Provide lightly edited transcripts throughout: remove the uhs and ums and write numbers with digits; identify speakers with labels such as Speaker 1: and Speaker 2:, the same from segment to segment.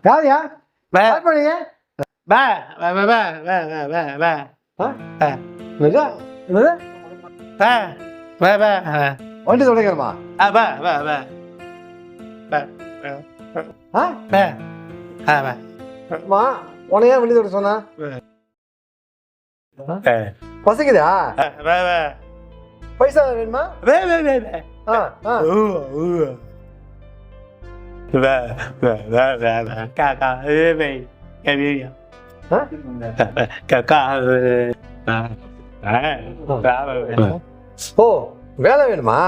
Speaker 1: யாரையா பண்ணீங்க வண்டி தொடக்கிறமா உனையா வண்டி தொட சொன்னா பசிக்குதா பைசா வேணுமா ஓ வேலை வேணுமா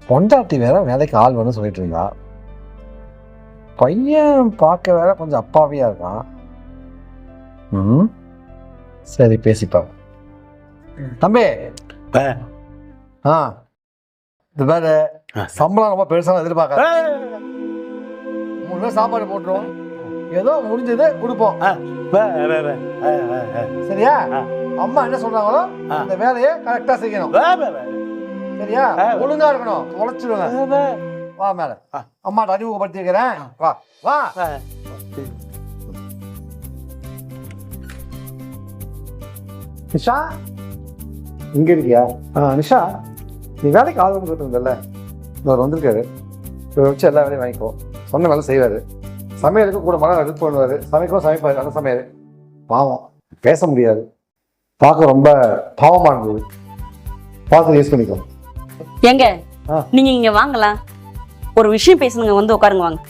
Speaker 1: பொண்டாட்டி வேற வேலைக்கு ஆள் வேணும்னு சொல்லிட்டு இருந்தா பையன் பார்க்க வேற கொஞ்சம் அப்பாவியா இருக்கான் சரி பேசிப்பா தம்பி இது வேற சம்பளம் ரொம்ப பெருசா எதிர்பார்க்க 3 பேர் சாப்பாடு போட்டுருவோம் ஏதோ முடிஞ்சது கொடுப்போம் சரியா அம்மா என்ன சொல்றாங்களோ அந்த வேலையை கரெக்டா செய்யணும் சரியா ஒழுங்கா இருக்கணும் உழைச்சிடுங்க வா மேல அம்மாட்ட அறிமுகப்படுத்தி வைக்கிறேன் வா வா நிஷா இங்க இருக்கியா நிஷா நீ வேலைக்கு ஆர்வம் இருந்தல்ல இவர் வந்திருக்காரு இவர் வச்சு எல்லா வேலையும் வாங்கிக்கோ சொன்ன வேலை செய்வாரு சமையலுக்கு கூட மழை எடுத்து பண்ணுவாரு சமைக்கவும் சமைப்பாரு நல்ல சமையல் பாவம் பேச முடியாது பார்க்க ரொம்ப பாவமா இருந்தது பார்த்து யூஸ் பண்ணிக்கோ
Speaker 2: எங்க நீங்க இங்க வாங்கலாம் ஒரு விஷயம் பேசணுங்க வந்து உட்காருங்க வாங்க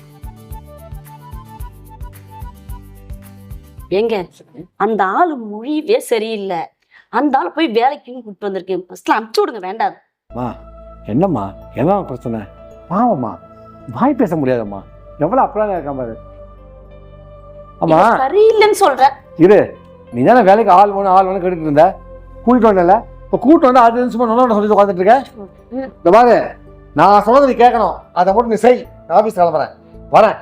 Speaker 2: எங்க அந்த ஆளு மொழியவே சரியில்லை அந்த ஆள் போய் வேலைக்குன்னு கூப்பிட்டு வந்திருக்கேன் ஃபர்ஸ்ட்ல அனுப்பிச்சு விடுங்க வேண்டாம்
Speaker 1: என்னம்மா என்ன பிரச்சனை பாவம்மா வாய் பேச முடியாதம்மா எவ்வளவு அப்பலாம் இருக்கா பாரு ஆமா
Speaker 2: சரியில்லைன்னு சொல்ற
Speaker 1: இரு நீ தானே வேலைக்கு ஆள் வேணும் கேட்டுட்டு இருந்த கூட்டிட்டு வந்தல இப்போ கூட்டு வந்து அது சும்மா நல்லா சொல்லி உட்காந்துட்டு இருக்க இந்த மாதிரி நான் சொன்னதை நீ கேட்கணும் அதை மட்டும் நீ செய் ஆபீஸ் கிளம்புறேன் வரேன்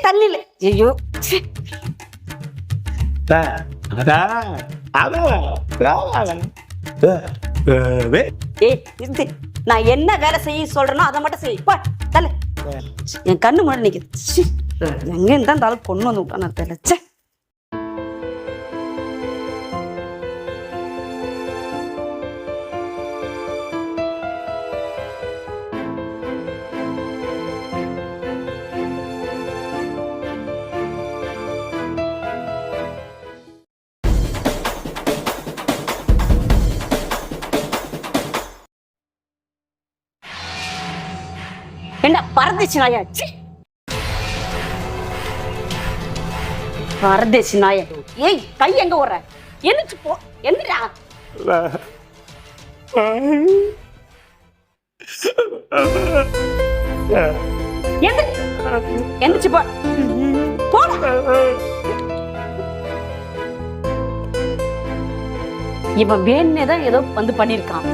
Speaker 2: தண்ணில ஐயோ நான் என்ன வேலை செய்ய சொல்றேனோ அதை மட்டும் செய் தலை என் கண்ணு முன்னாடி நிக்குது எங்க இருந்தா அந்த ஆளு கொண்டு வந்து விட்டான்னு தெரியல என்ன பரதேசி நாயா பரதேசி நாய ஏய் கை எங்க ஓடுற எந்திரிச்சு போ எந்திரா எந்திரிச்சு போ இவன் வேணுதான் ஏதோ வந்து பண்ணிருக்கான்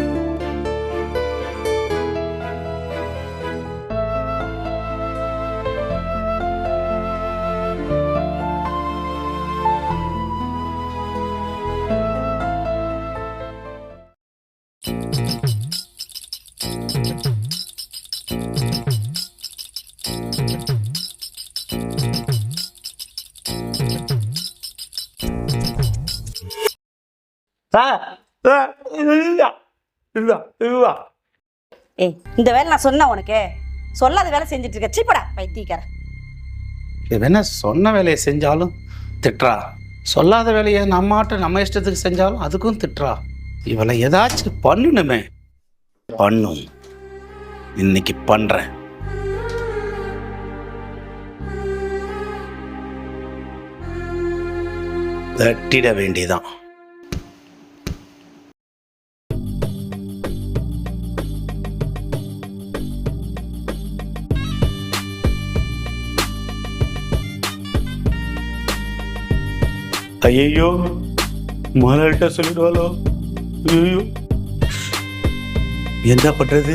Speaker 2: இந்த வேலை நான் சொன்ன உனக்கு சொல்லாத வேலை செஞ்சுட்டு இருக்க சீப்படா பைத்தியக்கார
Speaker 3: என்ன சொன்ன வேலையை செஞ்சாலும் திட்டுறா சொல்லாத வேலையை நம்ம இஷ்டத்துக்கு செஞ்சாலும் அதுக்கும் திட்டுறா இவளை ஏதாச்சும் பண்ணணுமே பண்ணும் இன்னைக்கு பண்றேன் தட்டிட வேண்டியதான் ஐயோ மலர்கிட்ட சொல்லிடுவாளோ ஐயோ என்ன பண்றது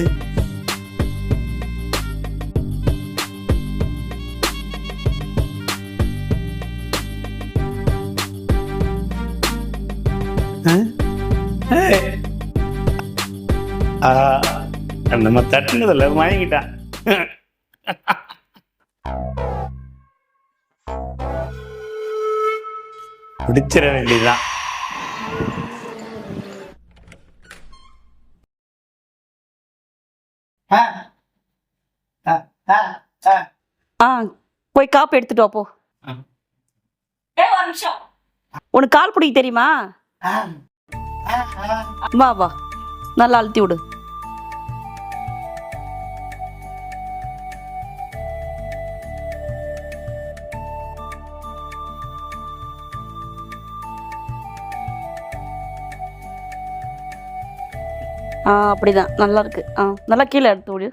Speaker 3: நம்ம தட்டுனதில்ல வாங்கிட்டான். பிடிச்சிட வேண்டியதுதான்.
Speaker 2: ஆ போய் காப்பு எடுத்துட்டு வா போ. ஒரு நிமிஷம், உனக்கு கால் பிடிக்க தெரியுமா? வா வா, நல்லா அழுத்தி விடு. அப்படிதான் நல்லா இருக்கு. நல்லா கீழே எடுத்து விடு.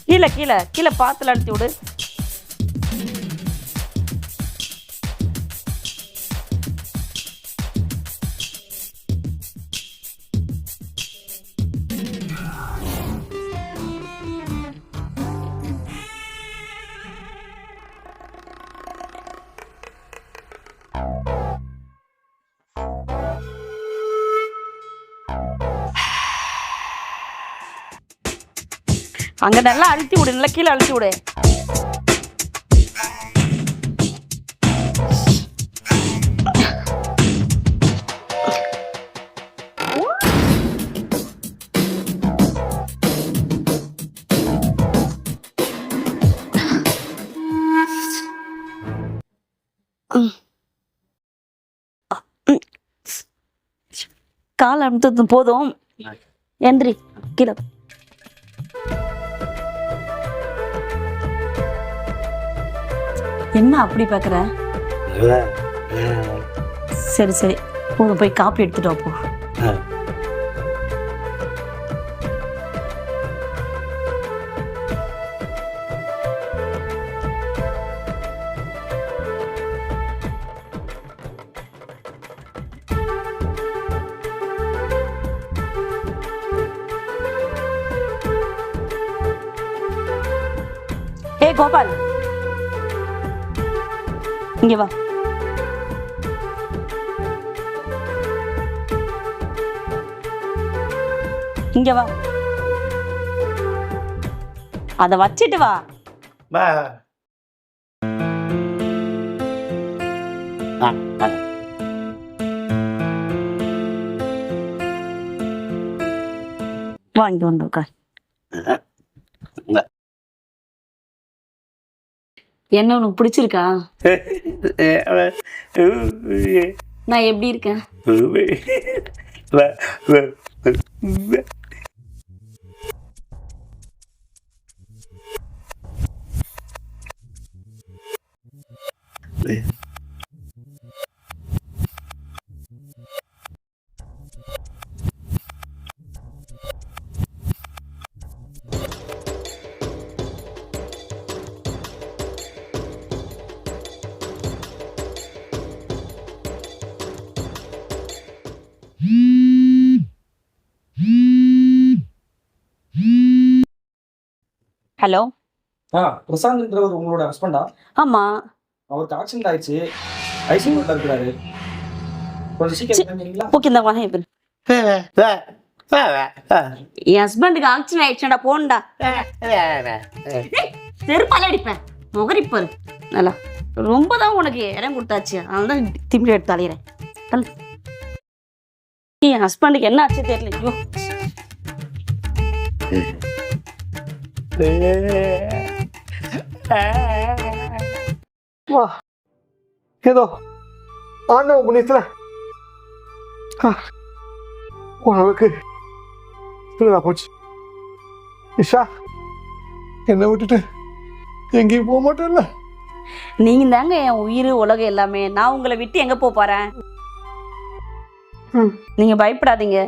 Speaker 2: கீழே கீழே கீழே பாத்துல அழுத்தி விடு. அங்க நல்லா அழுத்தி விடு, நல்லா கீழே அழுத்தி விடு. கால் அழுத்தது போதும், எந்திரி கீழே. என்ன அப்படி பாக்குற? சரி சரி, போய் காப்பி எடுத்துட்டு வா போ. ஏ கோபால், இங்க வா. இங்க வா, அத வச்சிட்டு வா. வாங்கி வந்து என்ன உனக்கு பிடிச்சிருக்கா? நான் எப்படி இருக்கேன்? ஹலோ.
Speaker 4: பிரசாந்த்ன்றவர் உங்களோட ஹஸ்பண்டா?
Speaker 2: ஆமா.
Speaker 4: அவருக்கு ஆக்சிடென்ட் ஆயிடுச்சு, ஐசியூல இருக்காரு. கொஞ்சம் சீக்கிரம் வந்தீங்களா?
Speaker 2: ஓகே, இந்த வாங்க. என் ஹஸ்பண்டுக்கு ஆக்சிடென்ட் ஆயிடுச்சுடா, போண்டா. செருப்பால அடிப்பேன், முகரிப்பாரு. நல்லா ரொம்ப தான் உனக்கு இடம் கொடுத்தாச்சு, அதனால தான் திம்பி எடுத்து அலையிறேன். என் ஹஸ்பண்டுக்கு என்ன ஆச்சு தெரியல.
Speaker 1: வா, ஏதோ ஆண்டவன் புண்ணியத்துல உனக்கு போச்சு. இஷா, என்னை விட்டுட்டு எங்கேயும் போக மாட்டேன்ல.
Speaker 2: நீங்க தாங்க என் உயிர் உலகம் எல்லாமே. நான் உங்களை விட்டு எங்க போறேன்? நீங்க பயப்படாதீங்க,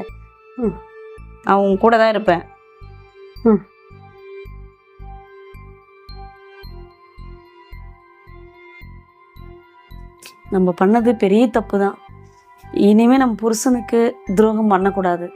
Speaker 2: அவங்க கூட தான் இருப்பேன். நம்ம பண்ணது பெரிய தப்பு தான். இனிமே நம்ம புருஷனுக்கு துரோகம் பண்ணக்கூடாது.